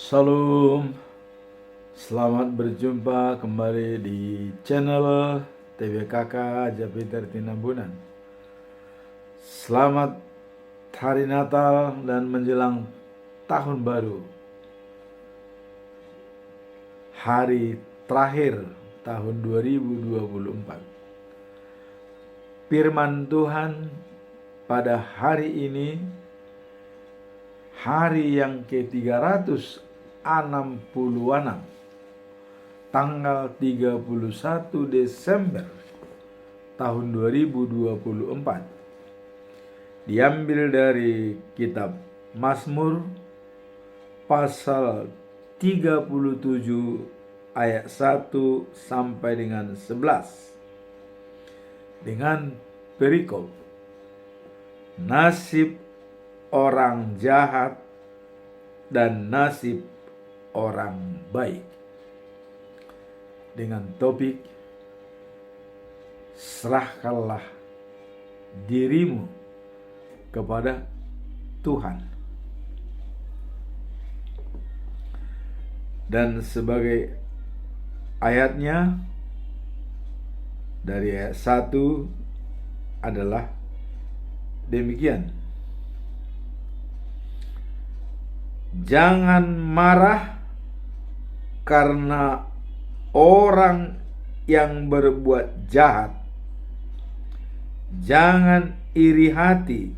Salam, selamat berjumpa kembali di channel TVKK Jupiter Tinambunan. Selamat Hari Natal dan menjelang Tahun Baru, hari terakhir tahun 2024. Firman Tuhan pada hari ini, hari yang ke-366, tanggal 31 Desember tahun 2024, diambil dari kitab Mazmur pasal 37 ayat 1 sampai dengan 11 dengan perikop nasib orang jahat dan nasib orang baik, dengan topik serahkanlah dirimu kepada Tuhan. Dan sebagai ayatnya dari ayat 1 adalah demikian: jangan marah karena orang yang berbuat jahat. Jangan iri hati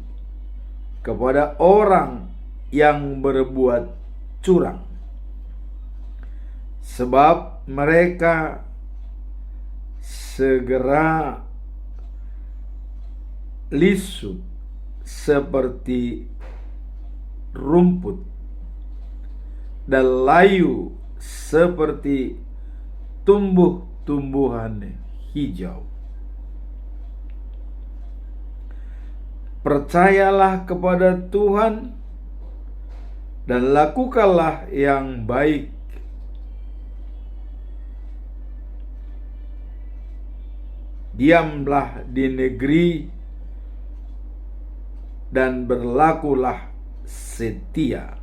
kepada orang yang berbuat curang, sebab mereka segera lisut seperti rumput dan layu seperti tumbuh-tumbuhan hijau. Percayalah kepada Tuhan dan lakukanlah yang baik. Diamlah di negeri dan berlakulah setia.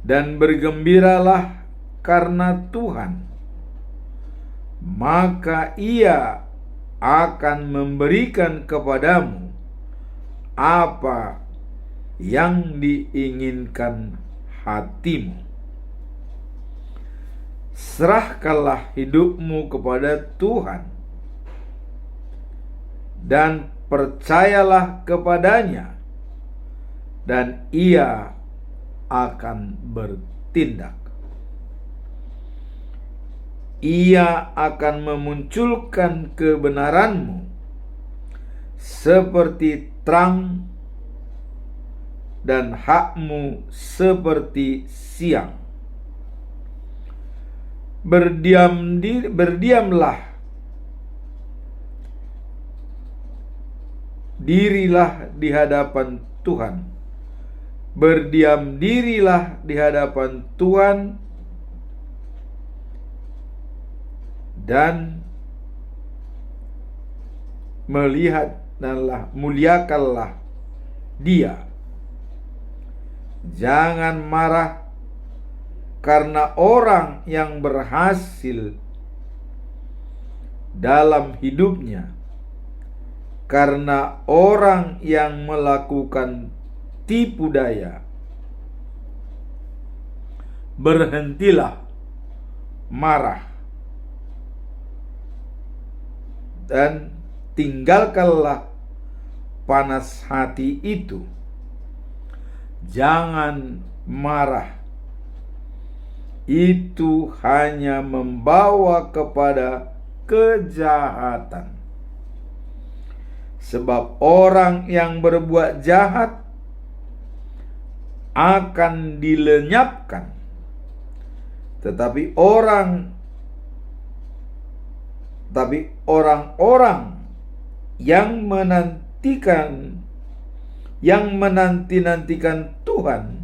Dan bergembiralah karena Tuhan, maka Ia akan memberikan kepadamu apa yang diinginkan hatimu. Serahkanlah hidupmu kepada Tuhan dan percayalah kepadanya, dan Ia akan bertindak. Ia akan memunculkan kebenaranmu seperti terang dan hakmu seperti siang. Berdiamlah, dirilah di hadapan Tuhan. Berdiam dirilah di hadapan Tuhan dan muliakanlah Dia. Jangan marah karena orang yang berhasil dalam hidupnya, karena orang yang melakukan tipu daya. Berhentilah marah dan tinggalkanlah panas hati itu. Jangan marah, itu hanya membawa kepada kejahatan. Sebab orang yang berbuat jahat akan dilenyapkan, tetapi orang-orang yang menanti-nantikan Tuhan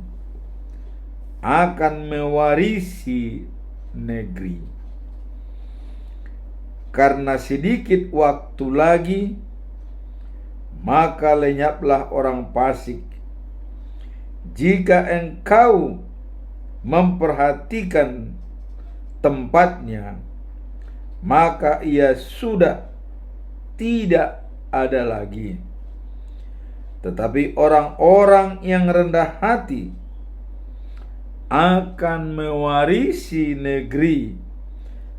akan mewarisi negeri. Karena sedikit waktu lagi, maka lenyaplah orang fasik. Jika engkau memperhatikan tempatnya, maka ia sudah tidak ada lagi. Tetapi orang-orang yang rendah hati akan mewarisi negeri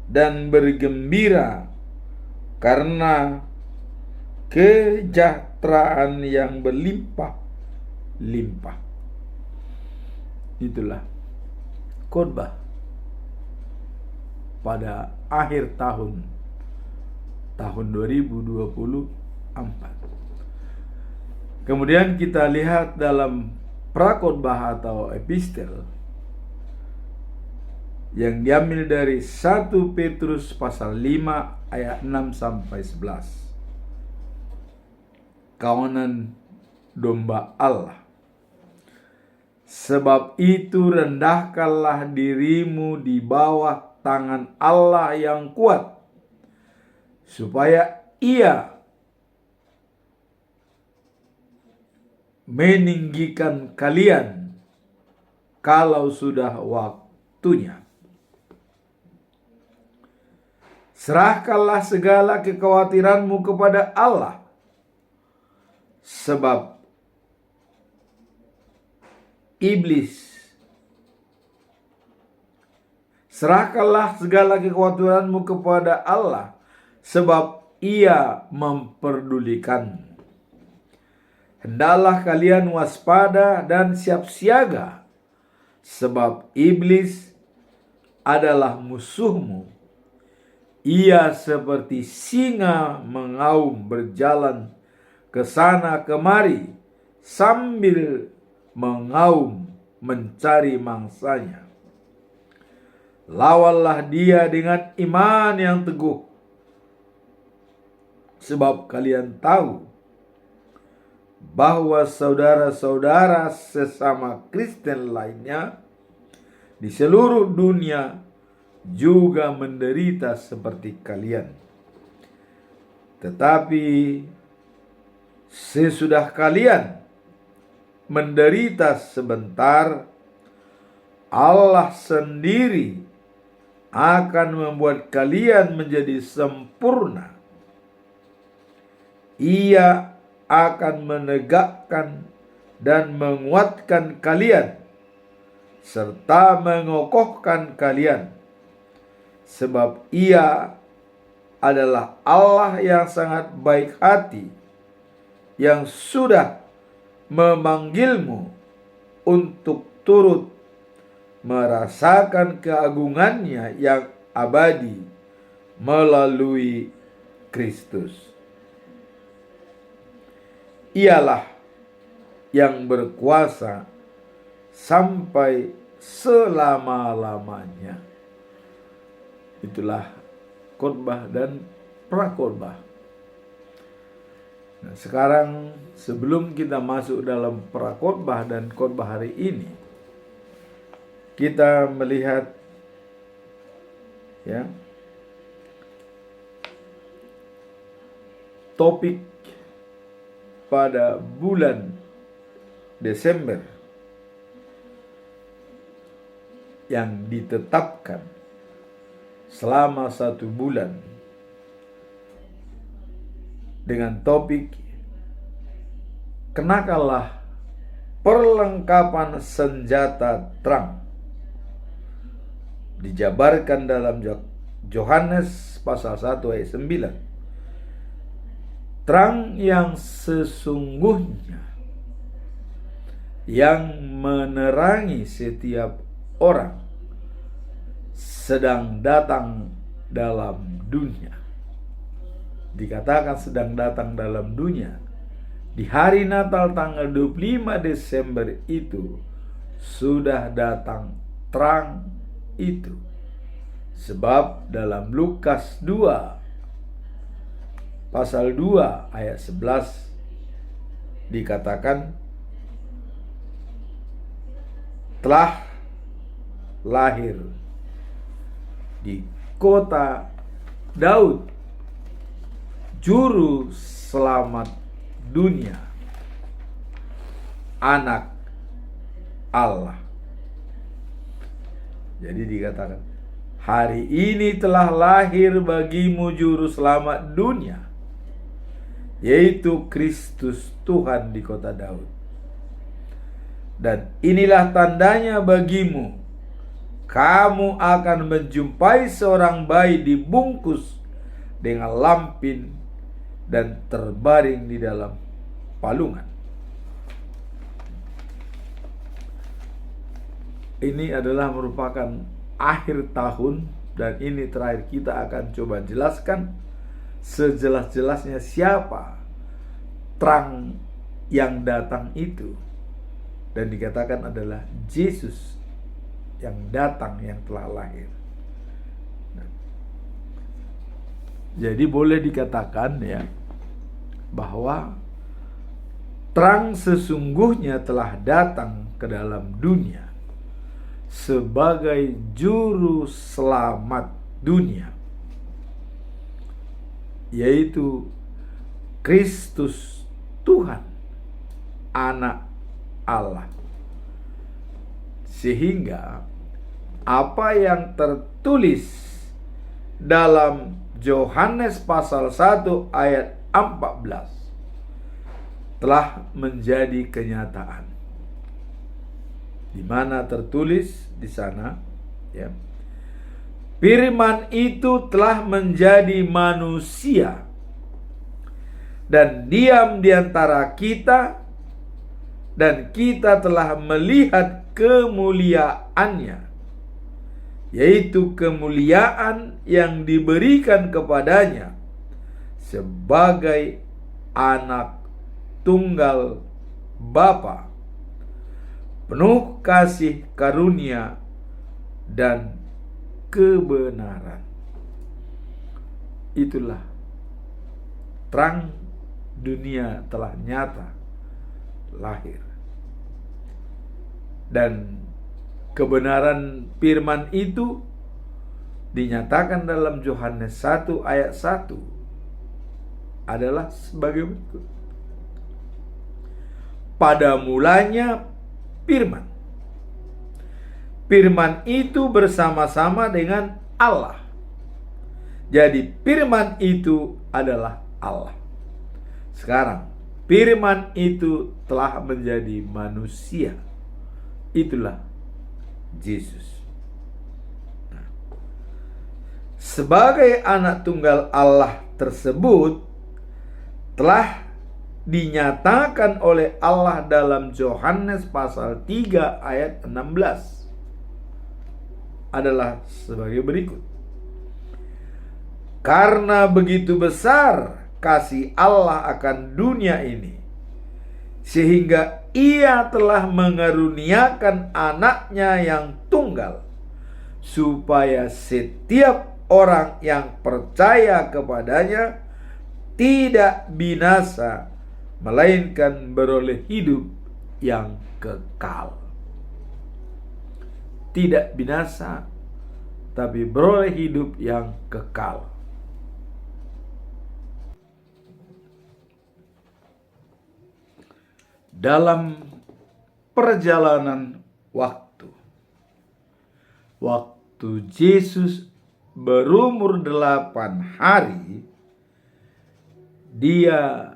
dan bergembira karena kesejahteraan yang berlimpah-limpah. Itulah khotbah pada akhir tahun 2024. Kemudian kita lihat dalam prakhotbah atau epistel yang diambil dari 1 Petrus pasal 5 ayat 6 sampai 11. Kawanan domba Allah. Sebab itu rendahkanlah dirimu di bawah tangan Allah yang kuat, supaya Ia meninggikan kalian kalau sudah waktunya. Serahkanlah segala kekhawatiranmu kepada Allah, sebab serahkanlah segala kekhawatiranmu kepada Allah, sebab Ia memperdulikan. Hendaklah kalian waspada dan siap siaga, sebab iblis adalah musuhmu. Ia seperti singa mengaum berjalan ke sana kemari sambil mengaum mencari mangsanya. Lawanlah dia dengan iman yang teguh, sebab kalian tahu bahwa saudara-saudara sesama Kristen lainnya di seluruh dunia juga menderita seperti kalian. Tetapi sesudah kalian menderita sebentar, Allah sendiri akan membuat kalian menjadi sempurna. Ia akan menegakkan dan menguatkan kalian serta mengokohkan kalian, sebab Ia adalah Allah yang sangat baik hati, yang sudah memanggilmu untuk turut merasakan keagungannya yang abadi melalui Kristus. Ialah yang berkuasa sampai selama-lamanya. Itulah khotbah dan prakhotbah. Nah, sekarang sebelum kita masuk dalam prakhotbah dan khotbah hari ini, kita melihat topik pada bulan Desember yang ditetapkan selama 1 bulan dengan topik kenakanlah perlengkapan senjata terang. Dijabarkan dalam Yohanes pasal 1 ayat 9. Terang yang sesungguhnya yang menerangi setiap orang sedang datang dalam dunia. Dikatakan sedang datang dalam dunia. Di hari Natal tanggal 25 Desember itu sudah datang terang itu. Sebab dalam Lukas 2 pasal 2 ayat 11 dikatakan telah lahir di kota Daud juru selamat dunia, anak Allah. Jadi dikatakan, hari ini telah lahir bagimu juru selamat dunia, yaitu Kristus Tuhan di kota Daud. Dan inilah tandanya bagimu, kamu akan menjumpai seorang bayi dibungkus dengan lampin dan terbaring di dalam palungan. Ini adalah merupakan akhir tahun, dan ini terakhir kita akan coba jelaskan sejelas-jelasnya siapa terang yang datang itu. Dan dikatakan adalah Yesus yang datang, yang telah lahir. Jadi boleh dikatakan ya, bahwa terang sesungguhnya telah datang ke dalam dunia sebagai juru selamat dunia, yaitu Kristus Tuhan, Anak Allah. Sehingga apa yang tertulis dalam Yohanes pasal 1 ayat 14 telah menjadi kenyataan, di mana tertulis di sana ya, firman itu telah menjadi manusia dan diam di antara kita, dan kita telah melihat kemuliaannya, yaitu kemuliaan yang diberikan kepadanya sebagai anak tunggal Bapa, penuh kasih karunia dan kebenaran. Itulah terang dunia telah nyata lahir. Dan kebenaran firman itu dinyatakan dalam Yohanes 1 ayat 1 adalah sebagai berikut. Pada mulanya firman. Firman itu bersama-sama dengan Allah. Jadi firman itu adalah Allah. Sekarang firman itu telah menjadi manusia. Itulah Yesus. Nah, sebagai anak tunggal Allah tersebut telah dinyatakan oleh Allah dalam Yohanes pasal 3 ayat 16 adalah sebagai berikut. Karena begitu besar kasih Allah akan dunia ini, sehingga Ia telah mengaruniakan anaknya yang tunggal, supaya setiap orang yang percaya kepadanya tidak binasa, melainkan beroleh hidup yang kekal. Tidak binasa, tapi beroleh hidup yang kekal. Dalam perjalanan waktu Yesus berumur 8 hari, Dia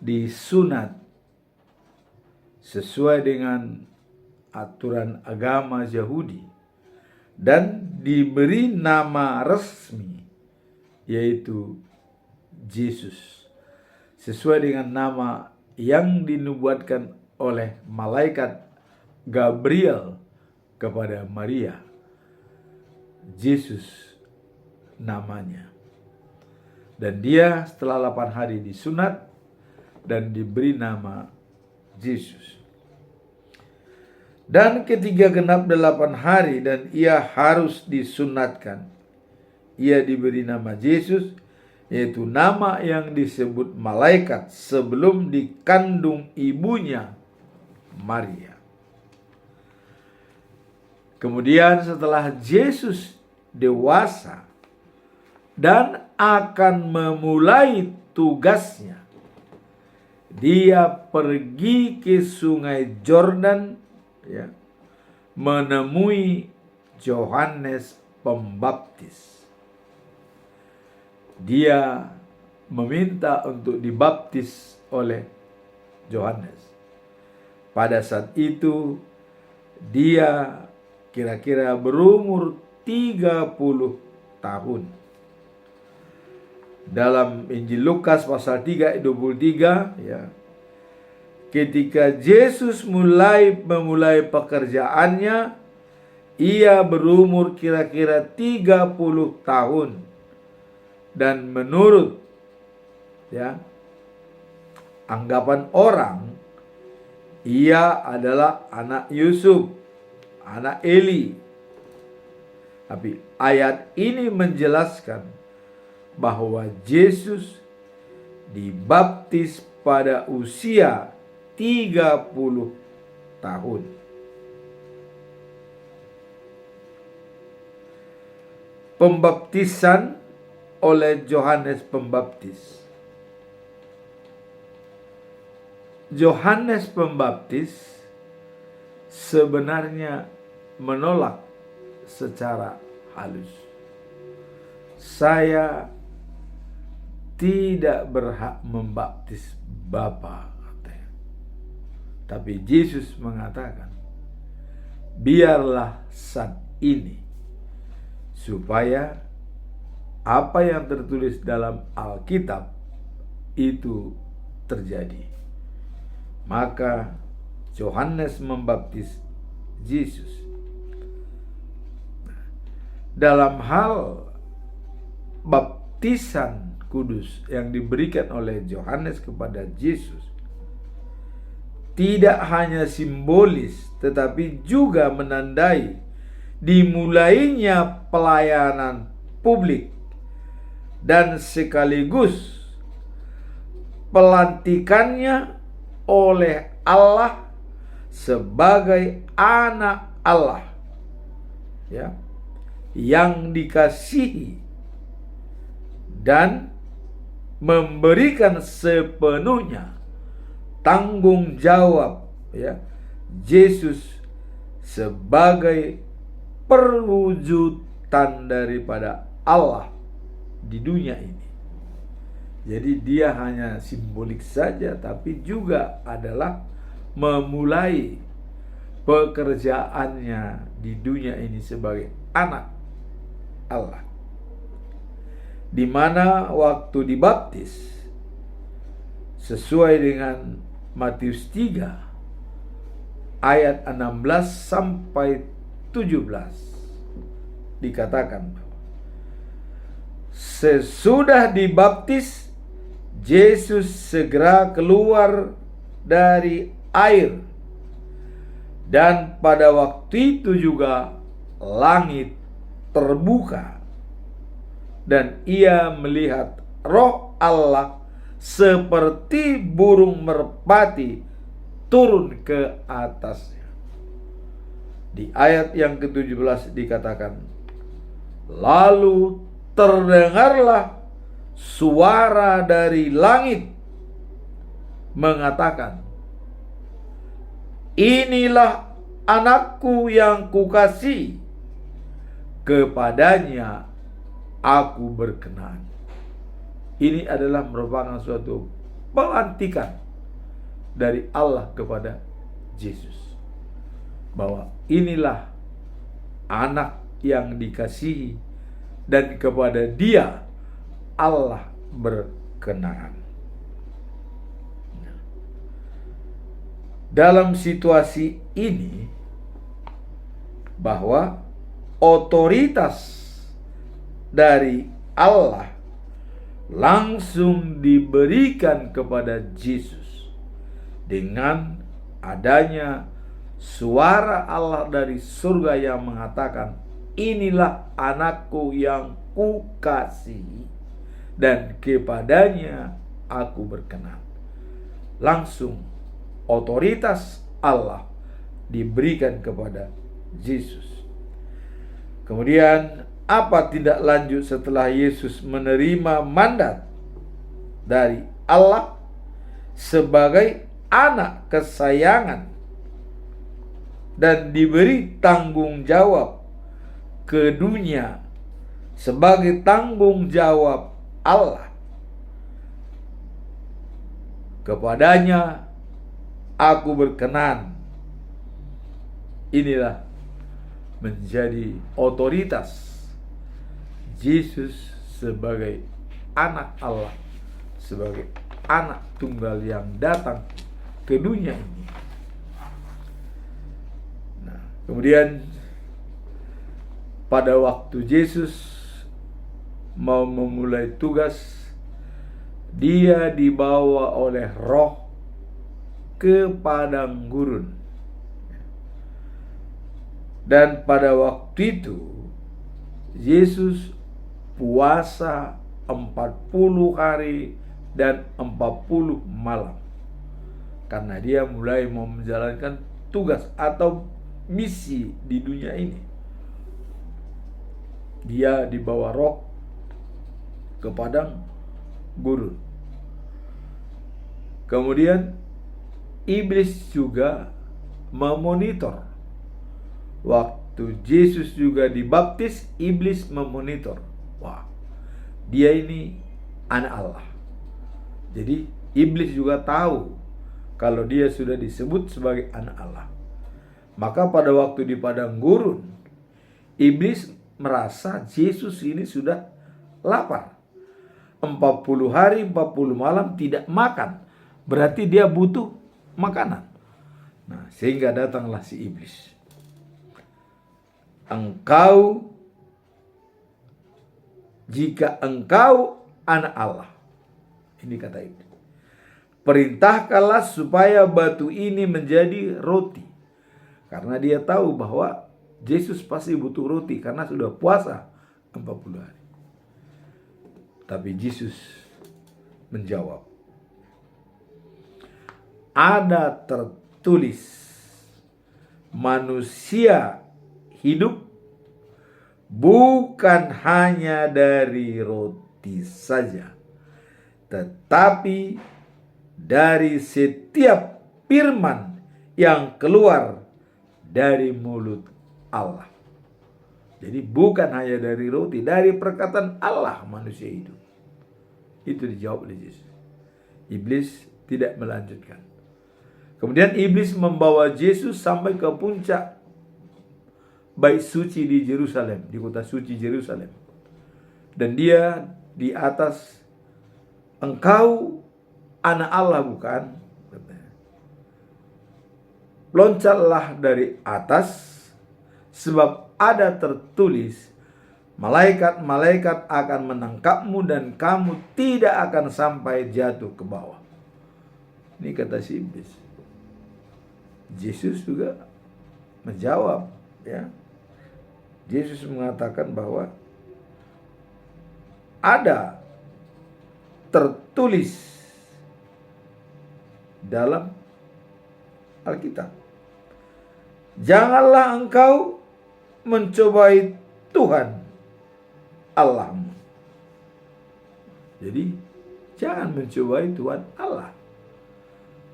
disunat sesuai dengan aturan agama Yahudi dan diberi nama resmi, yaitu Yesus, sesuai dengan nama yang dinubuatkan oleh malaikat Gabriel kepada Maria. Yesus namanya. Dan dia setelah 8 hari disunat dan diberi nama Yesus. Dan ketika genap 8 hari dan ia harus disunatkan, ia diberi nama Yesus, yaitu nama yang disebut malaikat sebelum dikandung ibunya Maria. Kemudian setelah Yesus dewasa dan akan memulai tugasnya, dia pergi ke sungai Yordan ya, menemui Yohanes Pembaptis. Dia meminta untuk dibaptis oleh Yohanes. Pada saat itu dia kira-kira berumur 30 tahun. Dalam Injil Lukas pasal 3 ayat 23, ya, ketika Yesus memulai pekerjaannya, ia berumur kira-kira 30 tahun. Dan menurut, ya, anggapan orang, ia adalah anak Yusuf, anak Eli. Tapi ayat ini menjelaskan bahwa Yesus dibaptis pada usia 30 tahun. Pembaptisan oleh Yohanes Pembaptis. Yohanes Pembaptis sebenarnya menolak secara halus. Saya tidak berhak membaptis Bapa, katanya. Tapi Yesus mengatakan, biarlah saat ini, supaya apa yang tertulis dalam Alkitab itu terjadi. Maka Yohanes membaptis Yesus. Dalam hal baptisan kudus yang diberikan oleh Yohanes kepada Yesus, tidak hanya simbolis tetapi juga menandai dimulainya pelayanan publik dan sekaligus pelantikannya oleh Allah sebagai anak Allah, ya, yang dikasihi dan memberikan sepenuhnya tanggung jawab, ya, Yesus sebagai perwujudan daripada Allah di dunia ini. Jadi dia hanya simbolik saja, tapi juga adalah memulai pekerjaannya di dunia ini sebagai anak Allah. Di mana waktu dibaptis sesuai dengan Matius 3 ayat 16 sampai 17 dikatakan, sesudah dibaptis Yesus segera keluar dari air, dan pada waktu itu juga langit terbuka dan ia melihat Roh Allah seperti burung merpati turun ke atasnya. Di ayat yang ke-17 dikatakan, lalu terdengarlah suara dari langit mengatakan, inilah anakku yang kukasihi, kepadanya aku berkenan. Ini adalah merupakan suatu pelantikan dari Allah kepada Yesus, bahwa inilah anak yang dikasihi dan kepada dia Allah berkenan. Dalam situasi ini, bahwa otoritas dari Allah langsung diberikan kepada Yesus dengan adanya suara Allah dari surga yang mengatakan, inilah anakku yang kukasihi dan kepadanya aku berkenan. Langsung otoritas Allah diberikan kepada Yesus. Kemudian apa tindak lanjut setelah Yesus menerima mandat dari Allah sebagai anak kesayangan dan diberi tanggung jawab ke dunia sebagai tanggung jawab Allah. Kepadanya aku berkenan. Inilah menjadi otoritas Yesus sebagai anak Allah, sebagai anak tunggal yang datang ke dunia ini. Nah, kemudian pada waktu Yesus mau memulai tugas, dia dibawa oleh Roh ke padang gurun. Dan pada waktu itu Yesus puasa 40 hari dan 40 malam. Karena dia mulai mau menjalankan tugas atau misi di dunia ini. Dia dibawa Roh ke padang gurun. Kemudian iblis juga memonitor. Waktu Yesus juga dibaptis, iblis memonitor. Wah, dia ini anak Allah. Jadi iblis juga tahu kalau dia sudah disebut sebagai anak Allah. Maka pada waktu di padang gurun, iblis merasa Yesus ini sudah lapar. 40 hari 40 malam tidak makan. Berarti dia butuh makanan. Nah, sehingga datanglah si iblis. Jika engkau anak Allah, ini kata iblis, perintahkanlah supaya batu ini menjadi roti. Karena dia tahu bahwa Yesus pasti butuh roti karena sudah puasa 40 hari. Tapi Yesus menjawab, ada tertulis, manusia hidup bukan hanya dari roti saja, tetapi dari setiap firman yang keluar dari mulut Allah. Jadi bukan hanya dari roti, dari perkataan Allah manusia hidup. Itu dijawab oleh Yesus. Iblis tidak melanjutkan. Kemudian iblis membawa Yesus sampai ke puncak bait suci di Yerusalem, di kota suci Yerusalem. Dan dia di atas, engkau anak Allah bukan? Loncatlah dari atas, sebab ada tertulis, malaikat-malaikat akan menangkapmu dan kamu tidak akan sampai jatuh ke bawah. Ini kata si iblis. Yesus juga menjawab, ya. Yesus mengatakan bahwa ada tertulis dalam Alkitab, janganlah engkau mencobai Tuhan Allahmu. Jadi jangan mencobai Tuhan Allah,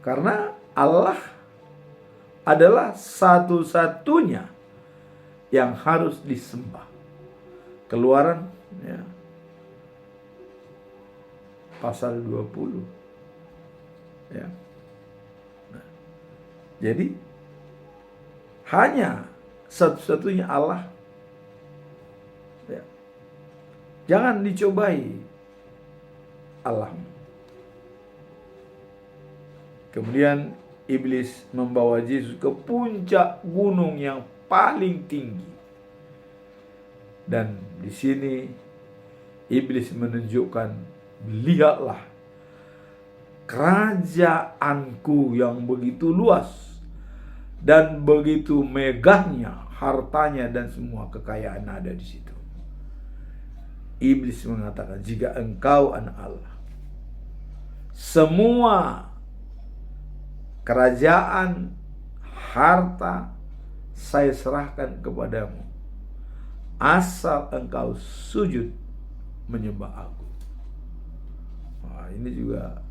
karena Allah adalah satu-satunya yang harus disembah. Keluaran, ya, pasal 20, ya. Nah, jadi hanya satu-satunya Allah, ya. Jangan dicobai Allah. Kemudian iblis membawa Yesus ke puncak gunung yang paling tinggi. Dan di sini iblis menunjukkan, lihatlah kerajaanku yang begitu luas dan begitu megahnya, hartanya dan semua kekayaan ada di situ. Iblis mengatakan, jika engkau anak Allah, semua kerajaan, harta saya serahkan kepadamu, asal engkau sujud menyembah aku. Nah, ini juga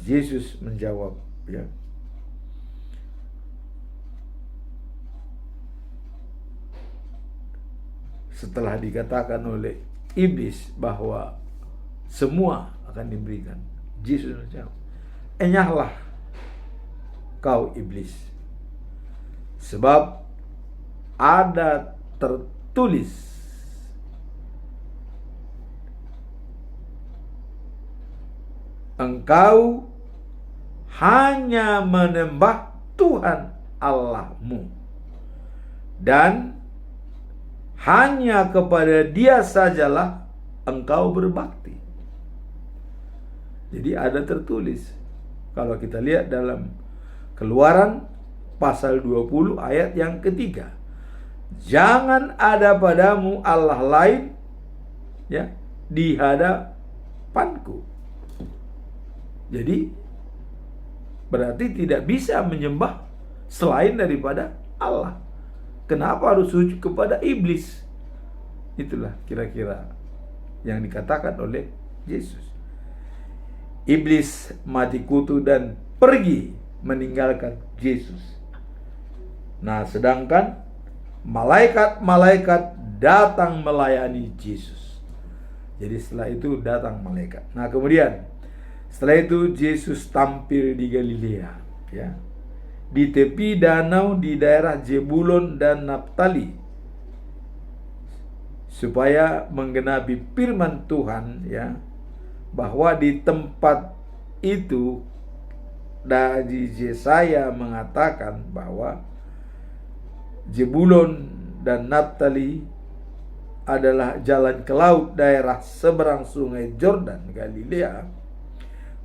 Yesus menjawab, ya. setelah dikatakan oleh iblis bahwa semua akan diberikan, Yesus menjawab, enyahlah kau iblis, sebab ada tertulis, engkau hanya menyembah Tuhan Allahmu, dan hanya kepada Dia sajalah engkau berbakti. Jadi ada tertulis. Kalau kita lihat dalam Keluaran pasal 20 ayat yang ketiga, jangan ada padamu Allah lain ya di hadapanku. Jadi berarti tidak bisa menyembah selain daripada Allah. Kenapa harus sujud kepada iblis? Itulah kira-kira yang dikatakan oleh Yesus. Iblis mati kutu dan pergi meninggalkan Yesus. Nah, sedangkan malaikat-malaikat datang melayani Yesus. Jadi setelah itu datang malaikat. Nah, kemudian setelah itu Yesus tampil di Galilea, ya, di tepi danau di daerah Zebulon dan Naftali, supaya menggenapi firman Tuhan, ya, bahwa di tempat itu dari Yesaya mengatakan bahwa Zebulon dan Naftali adalah jalan ke laut, daerah seberang sungai Yordan, Galilea,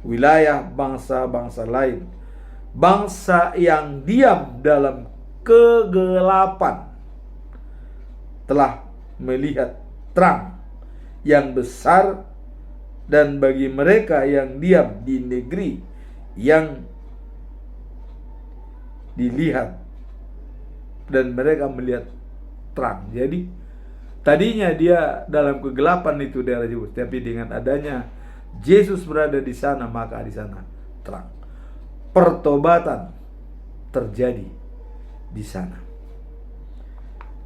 wilayah bangsa-bangsa lain, bangsa yang diam dalam kegelapan telah melihat terang yang besar, dan bagi mereka yang diam di negeri yang dilihat dan mereka melihat terang. Jadi tadinya dia dalam kegelapan itu daerah Yesus, tapi dengan adanya Yesus berada di sana, maka di sana terang. Pertobatan terjadi di sana.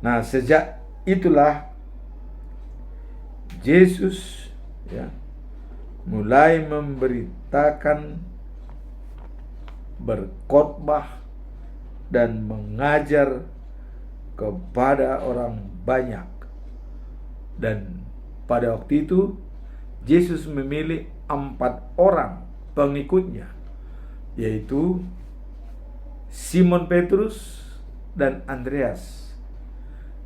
Nah, sejak itulah Yesus, ya, mulai memberitakan, berkhotbah dan mengajar kepada orang banyak. Dan pada waktu itu Yesus memilih 4 orang pengikutnya, yaitu Simon Petrus dan Andreas,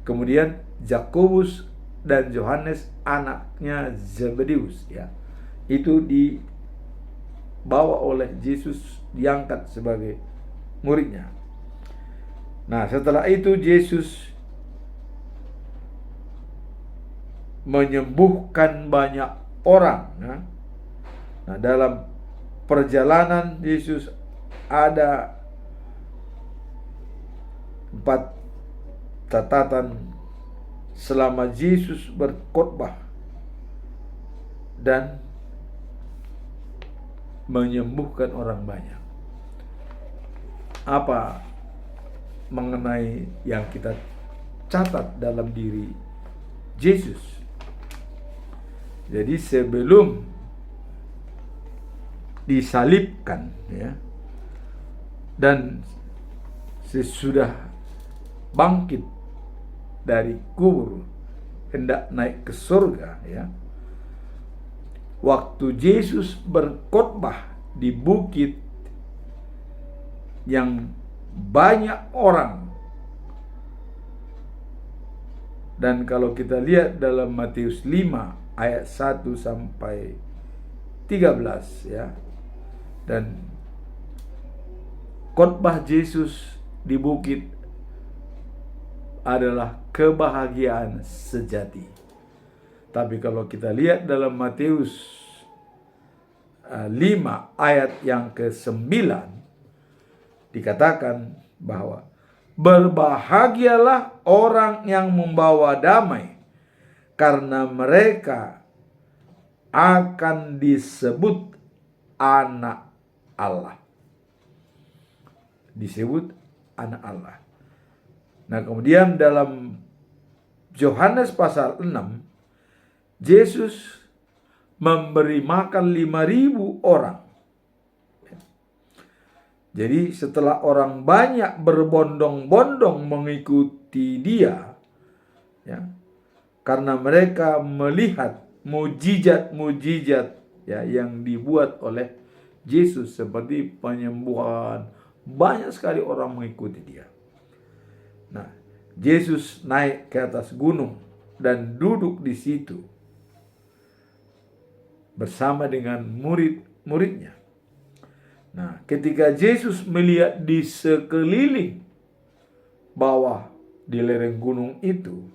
kemudian Yakobus dan Yohanes anaknya Zebedeus, ya. Itu dibawa oleh Yesus, diangkat sebagai muridnya. Nah, setelah itu Yesus menyembuhkan banyak orang, ya. Nah, dalam perjalanan Yesus ada 4 catatan selama Yesus berkhotbah dan menyembuhkan orang banyak. Apa mengenai yang kita catat dalam diri Yesus? Jadi sebelum disalibkan, ya, dan sesudah bangkit dari kubur hendak naik ke surga, ya, waktu Yesus berkhotbah di bukit yang banyak orang, dan kalau kita lihat dalam Matius 5 ayat 1 sampai 13, ya, dan khotbah Yesus di bukit adalah kebahagiaan sejati. Tapi kalau kita lihat dalam Matius 5 ayat yang ke-9, dikatakan bahwa berbahagialah orang yang membawa damai, karena mereka akan disebut anak Allah. Disebut anak Allah. Nah, kemudian dalam Yohanes pasal 6, Yesus memberi makan 5.000 orang. Jadi setelah orang banyak berbondong-bondong mengikuti dia, ya, karena mereka melihat mujizat-mujizat, ya, yang dibuat oleh Yesus seperti penyembuhan, banyak sekali orang mengikuti dia. Nah, Yesus naik ke atas gunung dan duduk di situ bersama dengan murid-muridnya. Nah, ketika Yesus melihat di sekeliling bawah di lereng gunung itu,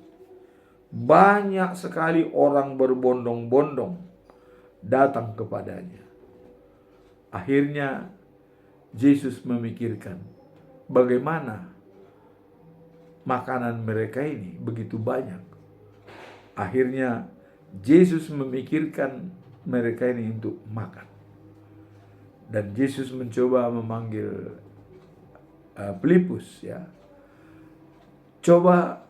banyak sekali orang berbondong-bondong datang kepadanya. Akhirnya Yesus memikirkan bagaimana makanan mereka ini begitu banyak. Akhirnya Yesus memikirkan mereka ini untuk makan. Dan Yesus mencoba memanggil Filipus, ya. Coba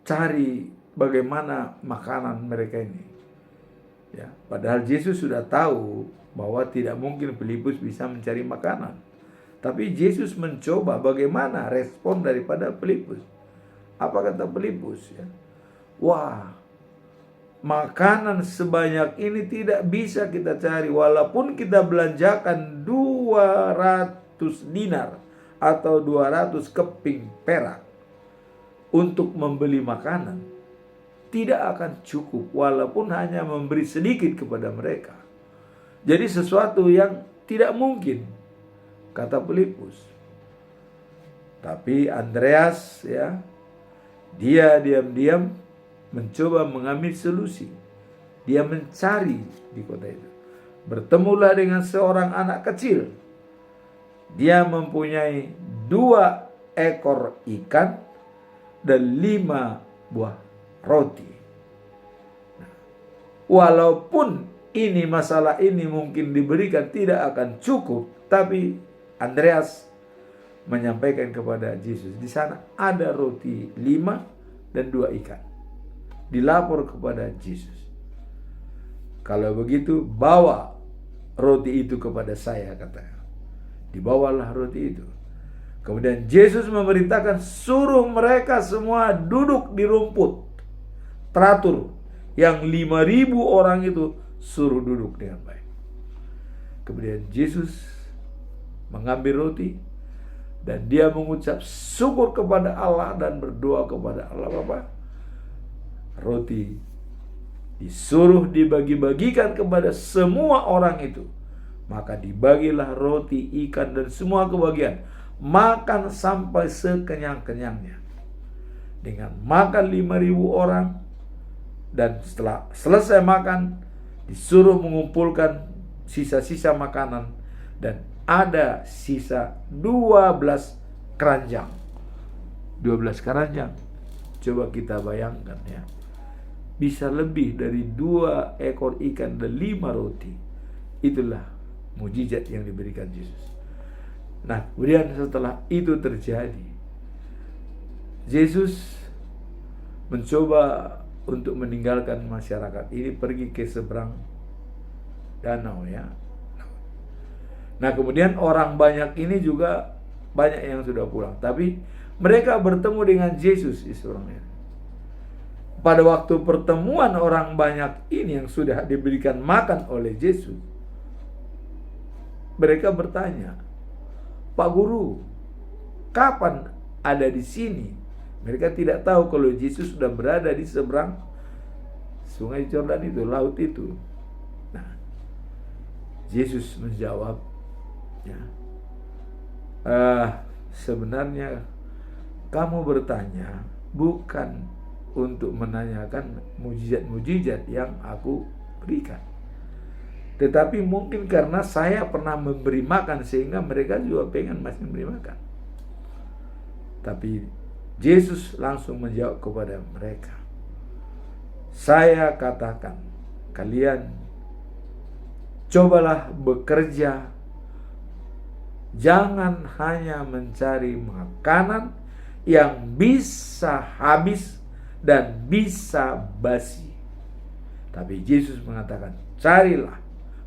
cari bagaimana makanan mereka ini. Ya, padahal Yesus sudah tahu bahwa tidak mungkin Filipus bisa mencari makanan. Tapi Yesus mencoba bagaimana respon daripada Filipus. Apa kata Filipus, ya? Wah, makanan sebanyak ini tidak bisa kita cari walaupun kita belanjakan 200 dinar atau 200 keping perak untuk membeli makanan. Tidak akan cukup walaupun hanya memberi sedikit kepada mereka. Jadi sesuatu yang tidak mungkin, kata Filipus. Tapi Andreas, ya, dia diam-diam mencoba mengambil solusi. Dia mencari di kota itu. Bertemulah dengan seorang anak kecil. Dia mempunyai 2 ekor ikan dan 5 buah roti. Nah, walaupun masalah ini mungkin diberikan tidak akan cukup, tapi Andreas menyampaikan kepada Yesus, di sana ada roti 5 dan 2 ikan. Dilapor kepada Yesus. Kalau begitu, bawa roti itu kepada saya, katanya. Dibawalah roti itu. Kemudian Yesus memerintahkan suruh mereka semua duduk di rumput. Teratur. Yang 5.000 orang itu suruh duduk dengan baik. Kemudian Yesus mengambil roti dan dia mengucap syukur kepada Allah dan berdoa kepada Allah Bapa. Roti disuruh dibagi-bagikan kepada semua orang itu. Maka dibagilah roti, ikan, dan semua kebagian. Makan sampai sekenyang-kenyangnya. Dengan makan 5.000 orang. Dan setelah selesai makan, disuruh mengumpulkan sisa-sisa makanan. Dan ada sisa 12 keranjang. 12 keranjang. Coba kita bayangkan, ya. Bisa lebih dari 2 ekor ikan dan 5 roti. Itulah mujizat yang diberikan Yesus. Nah, kemudian setelah itu terjadi, Yesus mencoba untuk meninggalkan masyarakat ini, pergi ke seberang danau, ya. Nah, kemudian orang banyak ini juga banyak yang sudah pulang, tapi mereka bertemu dengan Yesus di seberang. Pada waktu pertemuan orang banyak ini yang sudah diberikan makan oleh Yesus, mereka bertanya, Pak Guru, kapan ada di sini? Mereka tidak tahu kalau Yesus sudah berada di seberang Sungai Yordan itu, laut itu. Nah, Yesus menjawab, ya, sebenarnya kamu bertanya bukan untuk menanyakan mujizat-mujizat yang aku berikan, tetapi mungkin karena saya pernah memberi makan sehingga mereka juga pengen masih memberi makan. Tapi Yesus langsung menjawab kepada mereka, saya katakan, kalian cobalah bekerja, jangan hanya mencari makanan yang bisa habis dan bisa basi. Tapi Yesus mengatakan, carilah,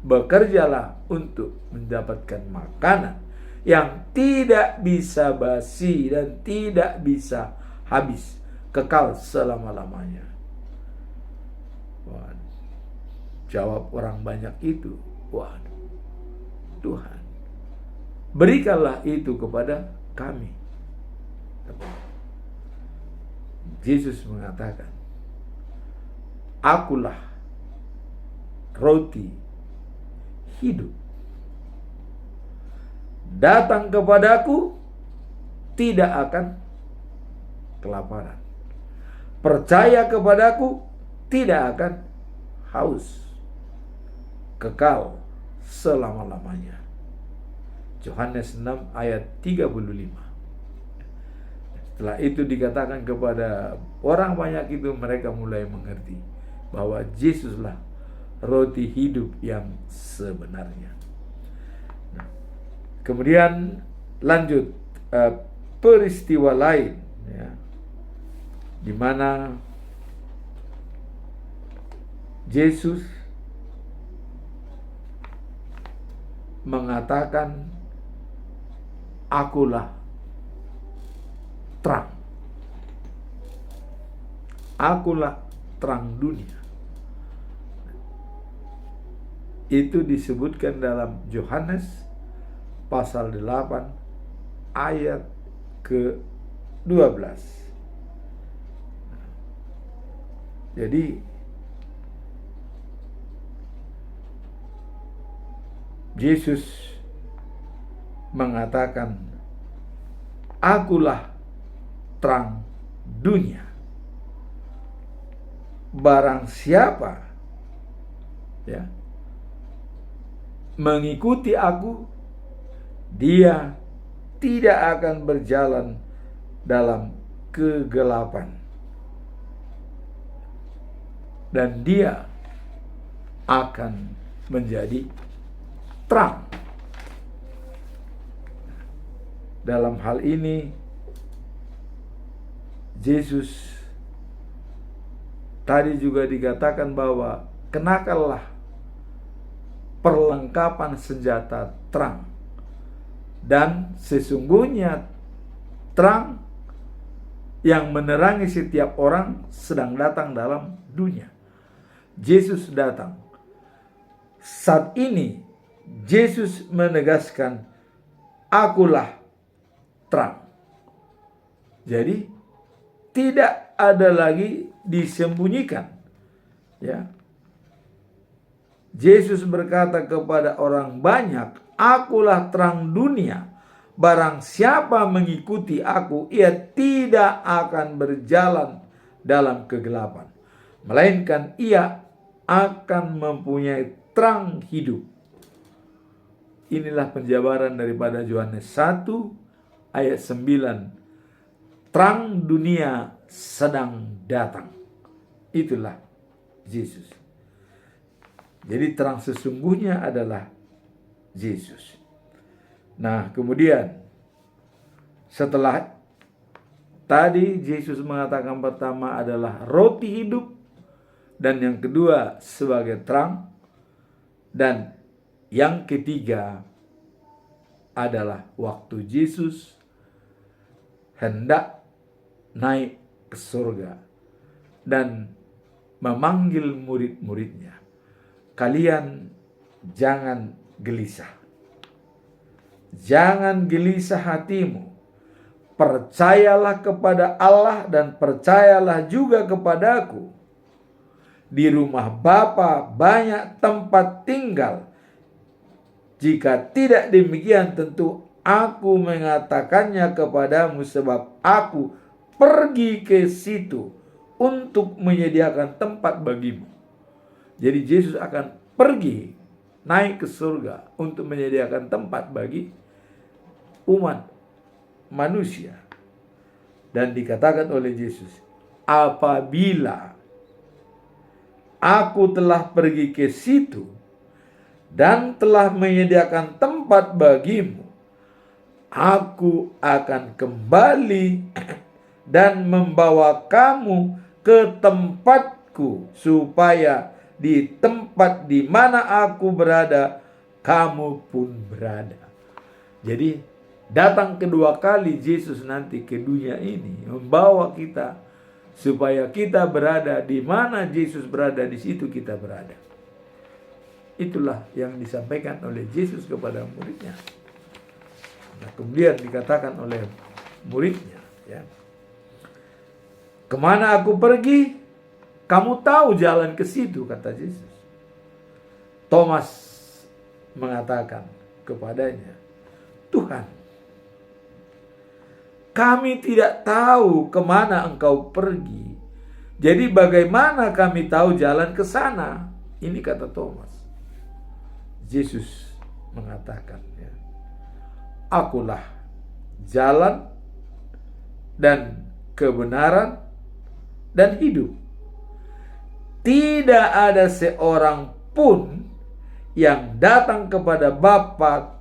bekerjalah untuk mendapatkan makanan yang tidak bisa basi dan tidak bisa habis, kekal selama-lamanya. Waduh. Jawab orang banyak itu, waduh, Tuhan, berikanlah itu kepada kami. Yesus mengatakan, akulah roti hidup. Datang kepadaku tidak akan kelaparan. Percaya kepadaku tidak akan haus. Kekal selama-lamanya. Yohanes 6 ayat 35. Setelah itu dikatakan kepada orang banyak itu, mereka mulai mengerti bahwa Yesuslah roti hidup yang sebenarnya. Nah, kemudian lanjut peristiwa lain, ya, di mana Yesus mengatakan, akulah terang. Akulah terang dunia. Itu disebutkan dalam Yohanes pasal 8 ayat ke-12. Jadi Yesus mengatakan, akulah terang dunia. Barang siapa, ya, mengikuti aku, dia tidak akan berjalan dalam kegelapan, dan dia akan menjadi terang. Dalam hal ini Yesus tadi juga dikatakan bahwa kenakanlah perlengkapan senjata terang, dan sesungguhnya terang yang menerangi setiap orang sedang datang dalam dunia. Yesus datang. Saat ini Yesus menegaskan, akulah terang. Jadi tidak ada lagi disembunyikan, ya. Yesus berkata kepada orang banyak, akulah terang dunia. Barang siapa mengikuti aku, ia tidak akan berjalan dalam kegelapan, melainkan ia akan mempunyai terang hidup. Inilah penjabaran daripada Yohanes 1 ayat 9. Terang dunia sedang datang. Itulah Yesus. Jadi terang sesungguhnya adalah Yesus. Nah, kemudian setelah tadi Yesus mengatakan pertama adalah roti hidup, dan yang kedua sebagai terang, dan yang ketiga adalah waktu Yesus hendak naik ke surga dan memanggil murid-muridnya, kalian jangan gelisah. Jangan gelisah hatimu. Percayalah kepada Allah dan percayalah juga kepadaku. Di rumah Bapa banyak tempat tinggal. Jika tidak demikian, tentu aku mengatakannya kepadamu, sebab aku pergi ke situ untuk menyediakan tempat bagimu. Jadi Yesus akan pergi naik ke surga untuk menyediakan tempat bagi umat manusia. Dan dikatakan oleh Yesus, apabila aku telah pergi ke situ dan telah menyediakan tempat bagimu, aku akan kembali dan membawa kamu ke tempatku, supaya di tempat di mana aku berada, kamu pun berada. Jadi datang kedua kali Yesus nanti ke dunia ini membawa kita supaya kita berada di mana Yesus berada, di situ kita berada. Itulah yang disampaikan oleh Yesus kepada muridnya. Nah, kemudian dikatakan oleh muridnya, ya, kemana aku pergi, kamu tahu jalan ke situ, kata Yesus. Thomas mengatakan kepadanya, Tuhan, kami tidak tahu kemana engkau pergi. Jadi bagaimana kami tahu jalan ke sana? Ini kata Thomas. Yesus mengatakan, ya, akulah jalan dan kebenaran dan hidup. Tidak ada seorang pun yang datang kepada Bapa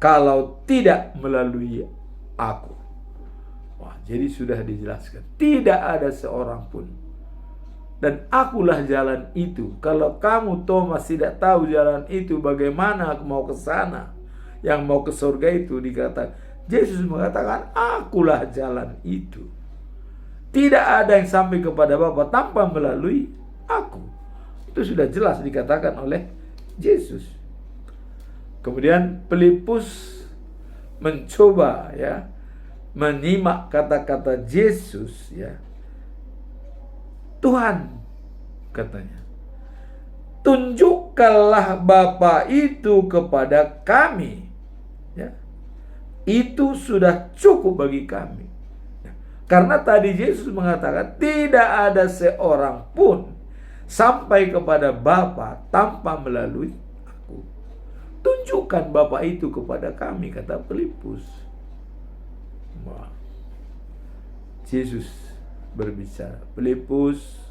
kalau tidak melalui aku. Wah, jadi sudah dijelaskan. Tidak ada seorang pun. Dan akulah jalan itu. Kalau kamu Thomas tidak tahu jalan itu, bagaimana aku mau ke sana? Yang mau ke surga itu dikatakan. Yesus mengatakan, akulah jalan itu. Tidak ada yang sampai kepada Bapa tanpa melalui aku. Itu sudah jelas dikatakan oleh Yesus. Kemudian Filipus mencoba, ya, menyimak kata-kata Yesus, ya. Tuhan, katanya, tunjukkanlah Bapa itu kepada kami, ya. Itu sudah cukup bagi kami. Karena tadi Yesus mengatakan tidak ada seorang pun sampai kepada Bapa tanpa melalui aku. Tunjukkan Bapa itu kepada kami, kata Filipus. Wah. Yesus berbicara, Filipus,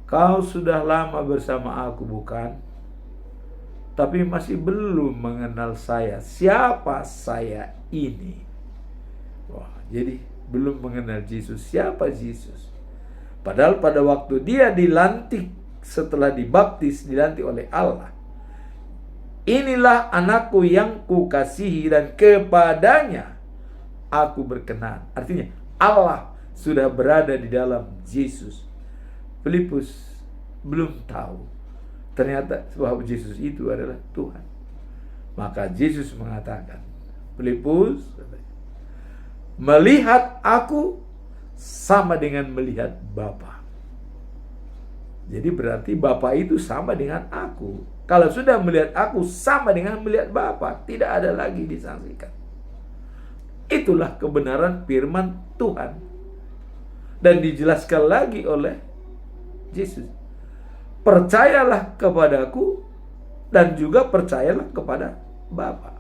kau sudah lama bersama aku, bukan? Tapi masih belum mengenal saya. Siapa saya ini? Wah, jadi belum mengenal Yesus. Siapa Yesus? Padahal pada waktu dia dilantik, setelah dibaptis, dilantik oleh Allah. Inilah anakku yang kukasihi dan kepadanya aku berkenan. Artinya Allah sudah berada di dalam Yesus. Filipus belum tahu ternyata bahwa Yesus itu adalah Tuhan. Maka Yesus mengatakan, Filipus, melihat aku sama dengan melihat Bapa. Jadi berarti Bapa itu sama dengan aku. Kalau sudah melihat aku sama dengan melihat Bapa, tidak ada lagi disaksikan. Itulah kebenaran firman Tuhan. Dan dijelaskan lagi oleh Yesus. Percayalah kepadaku dan juga percayalah kepada Bapa.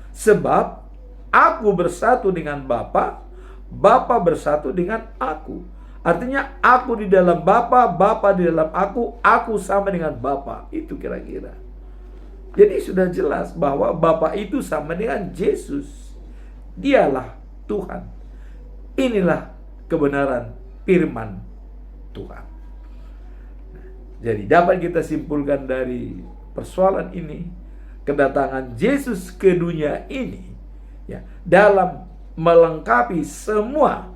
Sebab aku bersatu dengan Bapa, Bapa bersatu dengan aku. Artinya aku di dalam Bapa, Bapa di dalam aku sama dengan Bapa. Itu kira-kira. Jadi sudah jelas bahwa Bapa itu sama dengan Yesus. Dialah Tuhan. Inilah kebenaran firman Tuhan. Jadi dapat kita simpulkan dari persoalan ini, kedatangan Yesus ke dunia ini, ya, dalam melengkapi semua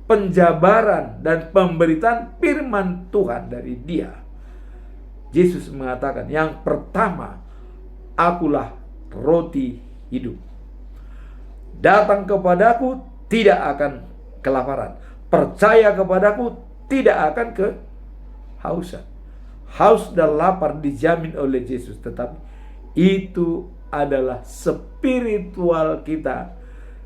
penjabaran dan pemberitaan firman Tuhan dari Dia. Yesus mengatakan, yang pertama, akulah roti hidup. Datang kepadaku tidak akan kelaparan. Percaya kepadaku tidak akan kehausan. Haus dan lapar dijamin oleh Yesus, tetapi itu adalah spiritual kita,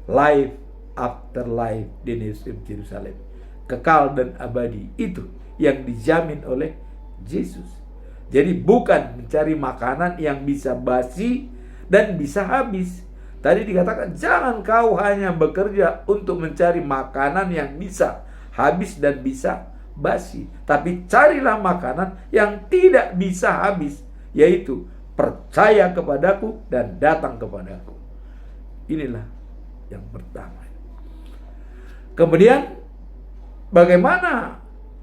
life after life di New Jerusalem, kekal dan abadi. Itu yang dijamin oleh Yesus. Jadi bukan mencari makanan yang bisa basi dan bisa habis. Tadi dikatakan jangan kau hanya bekerja untuk mencari makanan yang bisa habis dan bisa basi, tapi carilah makanan yang tidak bisa habis, yaitu percaya kepadaku dan datang kepadaku. Inilah yang pertama. Kemudian bagaimana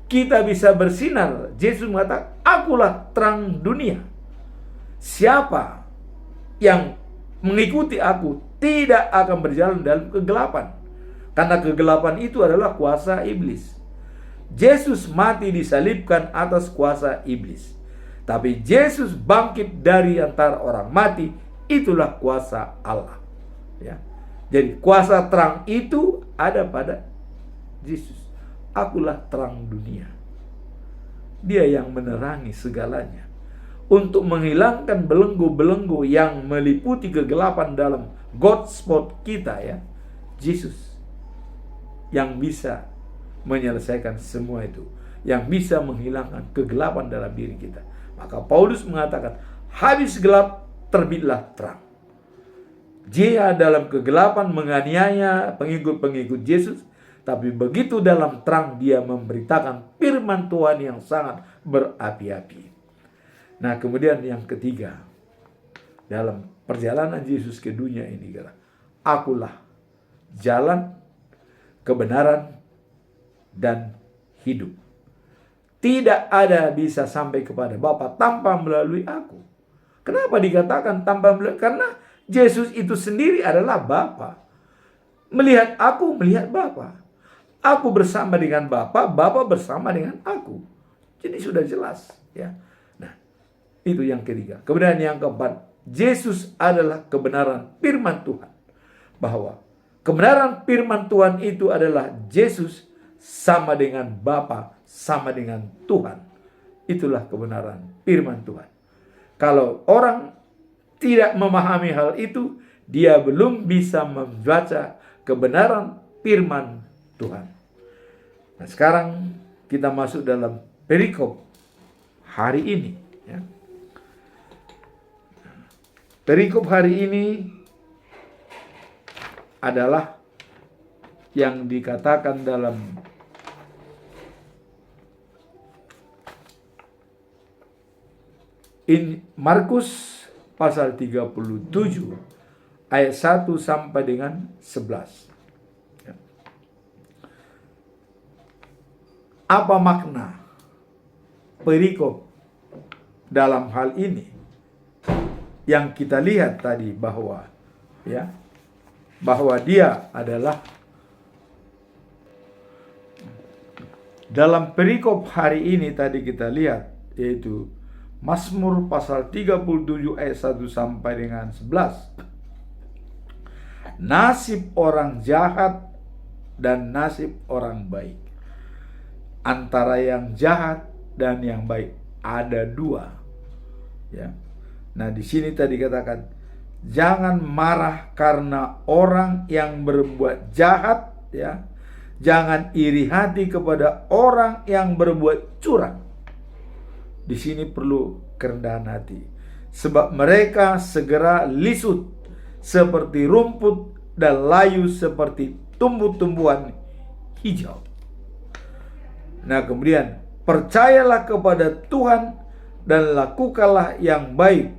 kita bisa bersinar? Yesus mengatakan, akulah terang dunia. Siapa yang mengikuti aku tidak akan berjalan dalam kegelapan. Karena kegelapan itu adalah kuasa iblis. Yesus mati disalibkan atas kuasa iblis. Tapi Yesus bangkit dari antara orang mati, itulah kuasa Allah. Ya. Jadi kuasa terang itu ada pada Yesus. Akulah terang dunia. Dia yang menerangi segalanya. Untuk menghilangkan belenggu-belenggu yang meliputi kegelapan dalam God spot kita, ya. Yesus yang bisa menyelesaikan semua itu, yang bisa menghilangkan kegelapan dalam diri kita. Maka Paulus mengatakan, habis gelap terbitlah terang. Dia dalam kegelapan menganiaya pengikut-pengikut Yesus, tapi begitu dalam terang dia memberitakan firman Tuhan yang sangat berapi-api. Nah, kemudian yang ketiga, dalam perjalanan Yesus ke dunia ini, akulah jalan, kebenaran, dan hidup. Tidak ada bisa sampai kepada Bapa tanpa melalui aku. Kenapa dikatakan tanpa melalui? Karena Yesus itu sendiri adalah Bapa. Melihat aku, melihat Bapa. Aku bersama dengan Bapa, Bapa bersama dengan aku. Jadi sudah jelas, ya. Nah, itu yang ketiga. Kemudian yang keempat, Yesus adalah kebenaran firman Tuhan. Bahwa kebenaran firman Tuhan itu adalah Yesus sama dengan Bapa, sama dengan Tuhan. Itulah kebenaran firman Tuhan. Kalau orang tidak memahami hal itu, dia belum bisa membaca kebenaran firman Tuhan. Nah, sekarang kita masuk dalam perikop hari ini, ya. Perikop hari ini adalah yang dikatakan dalam Markus pasal 37 ayat 1 sampai dengan 11. Apa makna perikop dalam hal ini? Yang kita lihat tadi bahwa, ya, bahwa dia adalah dalam perikop hari ini tadi kita lihat, yaitu Mazmur pasal 37 ayat 1 sampai dengan 11. Nasib orang jahat dan nasib orang baik. Antara yang jahat dan yang baik ada dua, ya. Nah, di sini tadi katakan, jangan marah karena orang yang berbuat jahat, ya. Jangan iri hati kepada orang yang berbuat curang. Di sini perlu kerendahan hati, sebab mereka segera lisut seperti rumput dan layu seperti tumbuh-tumbuhan hijau. Nah, kemudian percayalah kepada Tuhan dan lakukanlah yang baik,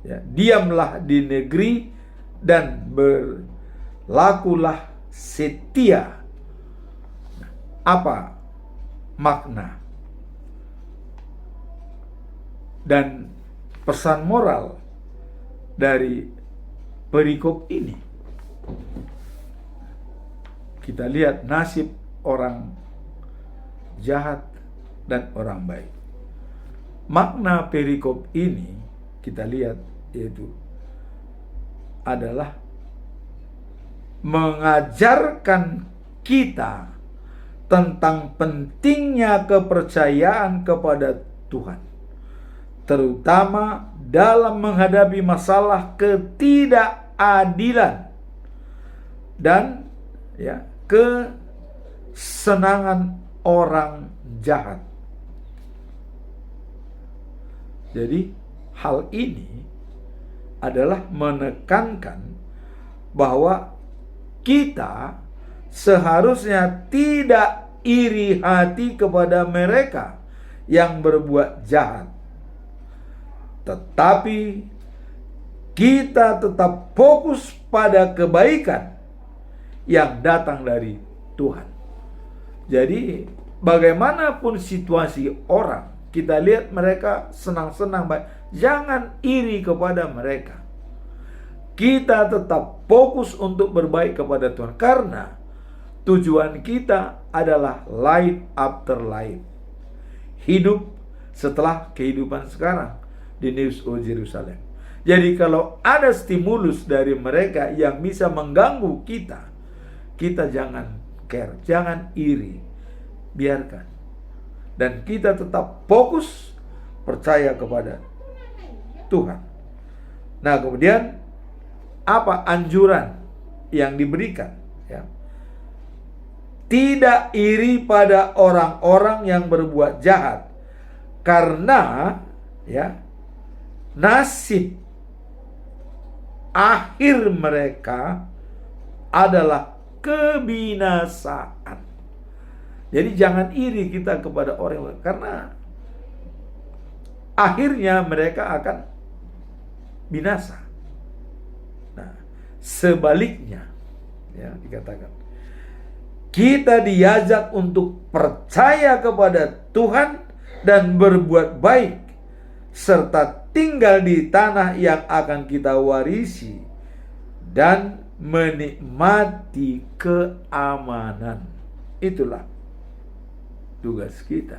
ya, diamlah di negeri dan berlakulah setia. Nah, apa makna dan pesan moral dari perikop ini? Kita lihat nasib orang jahat dan orang baik. Makna perikop ini kita lihat yaitu adalah mengajarkan kita tentang pentingnya kepercayaan kepada Tuhan, terutama dalam menghadapi masalah ketidakadilan dan, ya, kesenangan orang jahat. Jadi hal ini adalah menekankan bahwa kita seharusnya tidak iri hati kepada mereka yang berbuat jahat, tetapi kita tetap fokus pada kebaikan yang datang dari Tuhan. Jadi bagaimanapun situasi orang, kita lihat mereka senang-senang baik, jangan iri kepada mereka. Kita tetap fokus untuk berbaik kepada Tuhan, karena tujuan kita adalah life after life, hidup setelah kehidupan sekarang di New Jerusalem. Jadi kalau ada stimulus dari mereka yang bisa mengganggu kita, kita jangan care, jangan iri, biarkan. Dan kita tetap fokus percaya kepada Tuhan. Nah, kemudian apa anjuran yang diberikan? Ya. Tidak iri pada orang-orang yang berbuat jahat, karena ya nasib akhir mereka adalah kebinasaan. Jadi jangan iri kita kepada orang, karena akhirnya mereka akan binasa. Nah, sebaliknya ya dikatakan, kita diajak untuk percaya kepada Tuhan dan berbuat baik, serta tinggal di tanah yang akan kita warisi dan menikmati keamanan. Itulah tugas kita.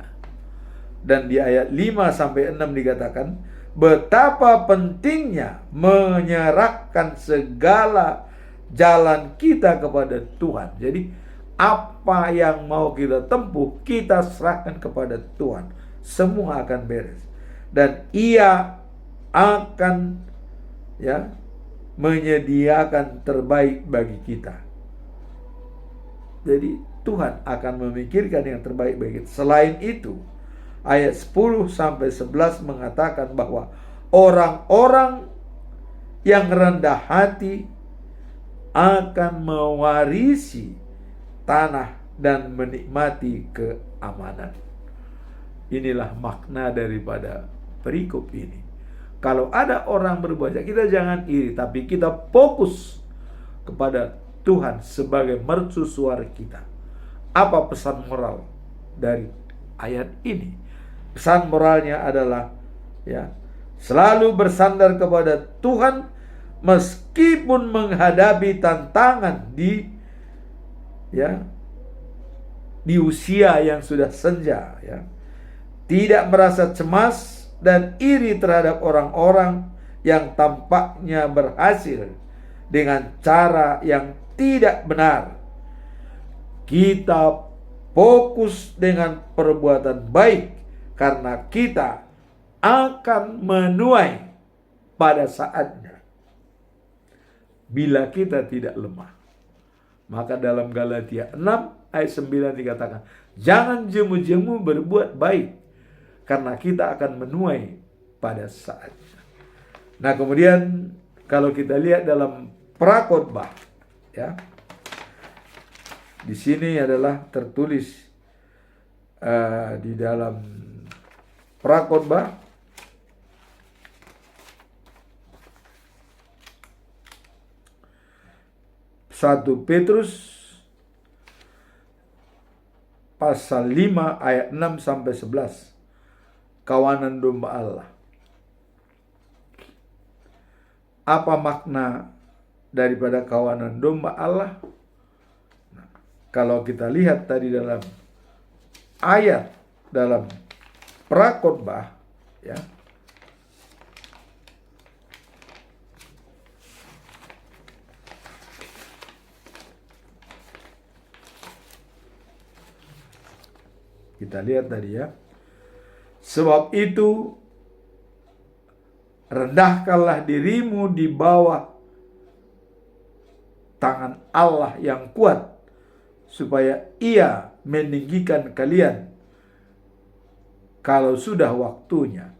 Dan di ayat 5-6 dikatakan, betapa pentingnya menyerahkan segala jalan kita kepada Tuhan. Jadi apa yang mau kita tempuh, kita serahkan kepada Tuhan. Semua akan beres. Dan Ia akan ya menyediakan terbaik bagi kita. Jadi Tuhan akan memikirkan yang terbaik bagi kita. Selain itu, ayat 10-11 mengatakan bahwa orang-orang yang rendah hati akan mewarisi tanah dan menikmati keamanan. Inilah makna daripada perikop ini. Kalau ada orang berbuat jahat, kita jangan iri, tapi kita fokus kepada Tuhan sebagai mercusuar kita. Apa pesan moral dari ayat ini? Pesan moralnya adalah ya, selalu bersandar kepada Tuhan meskipun menghadapi tantangan di usia yang sudah senja, ya. Tidak merasa cemas dan iri terhadap orang-orang yang tampaknya berhasil dengan cara yang tidak benar. Kita fokus dengan perbuatan baik, karena kita akan menuai pada saatnya bila kita tidak lemah. Maka dalam Galatia 6 ayat 9 dikatakan, jangan jemu-jemu berbuat baik, karena kita akan menuai pada saatnya. Nah, kemudian kalau kita lihat dalam Prakhotbah, ya, di sini adalah tertulis di dalam Prakhotbah Satu Petrus pasal 5 ayat 6-11. Kawanan domba Allah. Apa makna daripada kawanan domba Allah? Nah, kalau kita lihat tadi dalam ayat dalam Prakhotbah, ya, kita lihat tadi, ya. Sebab itu rendahkanlah dirimu di bawah tangan Allah yang kuat, supaya Ia meninggikan kalian kalau sudah waktunya.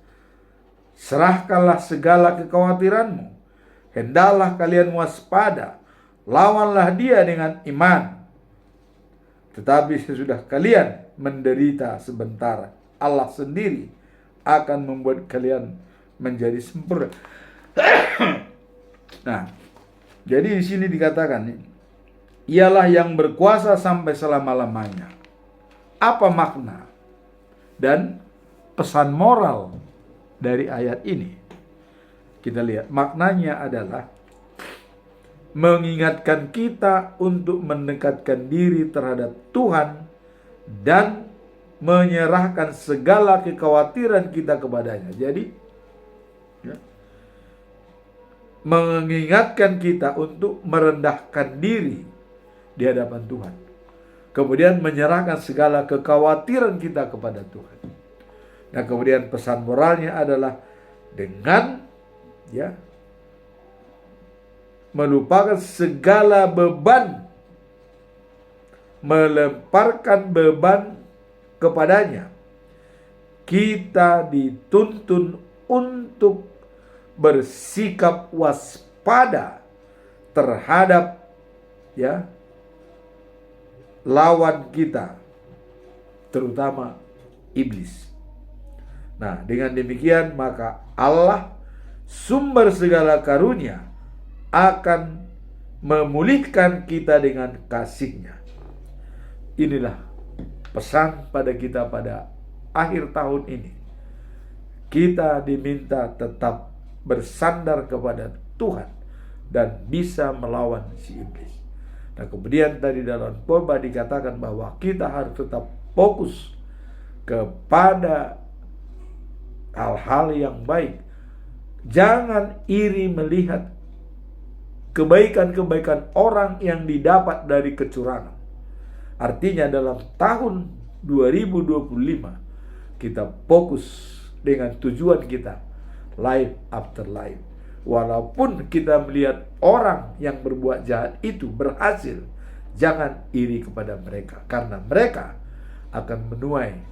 Serahkanlah segala kekhawatiranmu, hendaklah kalian waspada, lawanlah dia dengan iman. Tetapi sesudah kalian menderita sebentar, Allah sendiri akan membuat kalian menjadi sempurna. Nah, jadi di sini dikatakan ialah yang berkuasa sampai selama-lamanya. Apa makna dan pesan moral dari ayat ini? Kita lihat, maknanya adalah mengingatkan kita untuk mendekatkan diri terhadap Tuhan dan menyerahkan segala kekhawatiran kita kepadanya. Jadi, ya, mengingatkan kita untuk merendahkan diri di hadapan Tuhan. Kemudian menyerahkan segala kekhawatiran kita kepada Tuhan. Nah, kemudian pesan moralnya adalah dengan melupakan segala beban, melemparkan beban kepadanya. Kita dituntun untuk bersikap waspada terhadap lawan kita, terutama iblis. Nah, dengan demikian maka Allah, sumber segala karunia, akan memulihkan kita dengan kasih-Nya. Inilah pesan pada kita pada akhir tahun ini. Kita diminta tetap bersandar kepada Tuhan dan bisa melawan si iblis. Nah, kemudian tadi dalam khotbah dikatakan bahwa kita harus tetap fokus kepada hal-hal yang baik. Jangan iri melihat kebaikan-kebaikan orang yang didapat dari kecurangan. Artinya dalam tahun 2025 kita fokus dengan tujuan kita, life after life. Walaupun kita melihat orang yang berbuat jahat itu berhasil, jangan iri kepada mereka, karena mereka akan menuai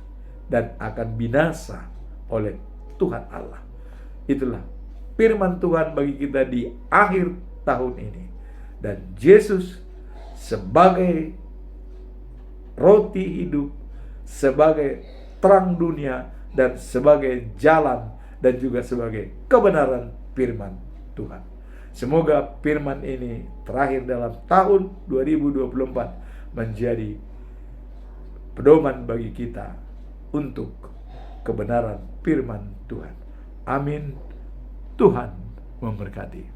dan akan binasa oleh Tuhan Allah. Itulah firman Tuhan bagi kita di akhir tahun ini. Dan Yesus sebagai roti hidup, sebagai terang dunia, dan sebagai jalan, dan juga sebagai kebenaran firman Tuhan. Semoga firman ini terakhir dalam tahun 2024 menjadi pedoman bagi kita untuk kebenaran firman Tuhan. Amin. Tuhan memberkati.